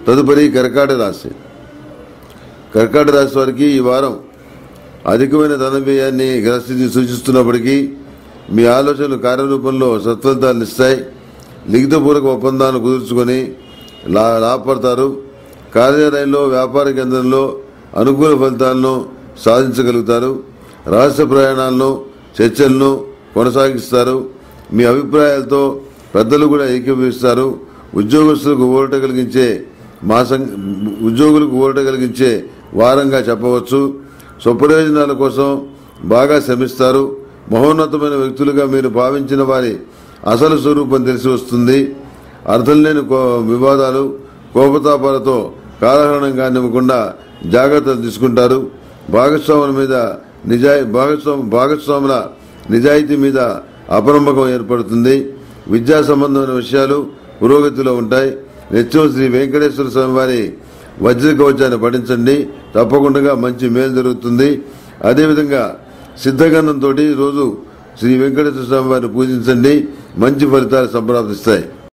తదుపరి కర్కాటక రాశి. కర్కాటక రాశి వారికి ఈ వారం అధికమైన ధన వ్యయాన్ని గ్రహస్థితి సూచిస్తున్నప్పటికీ మీ ఆలోచనలు కార్యరూపంలో సత్ఫలితాలను ఇస్తాయి. లిఖితపూర్వక ఒప్పందాలను కుదుర్చుకొని లాభపడతారు. కార్యాలయంలో, వ్యాపార కేంద్రంలో అనుకూల ఫలితాలను సాధించగలుగుతారు. రహస్య ప్రయాణాలను, చర్చలను కొనసాగిస్తారు. మీ అభిప్రాయాలతో పెద్దలు కూడా ఏకీభవిస్తారు. ఉద్యోగులకు ఊరట కలిగించే వారంగా చెప్పవచ్చు. స్వప్రయోజనాల కోసం బాగా శ్రమిస్తారు. మహోన్నతమైన వ్యక్తులుగా మీరు భావించిన వారి అసలు స్వరూపం తెలిసి వస్తుంది. అర్థం లేని వివాదాలు, కోపతాపాలతో కాలహరణం కానివ్వకుండా జాగ్రత్తలు తీసుకుంటారు. భాగస్వాముల నిజాయితీ మీద అపనమ్మకం ఏర్పడుతుంది. విద్యా సంబంధమైన విషయాలు పురోగతిలో ఉంటాయి. నిత్యం శ్రీ వెంకటేశ్వర స్వామి వారి వజ్ర కవచాన్ని పఠించండి. తప్పకుండా మంచి మేలు జరుగుతుంది. అదేవిధంగా సిద్ధగంధంతో రోజు శ్రీ వెంకటేశ్వర స్వామి వారిని పూజించండి. మంచి ఫలితాలు సంప్రాప్తిస్తాయి.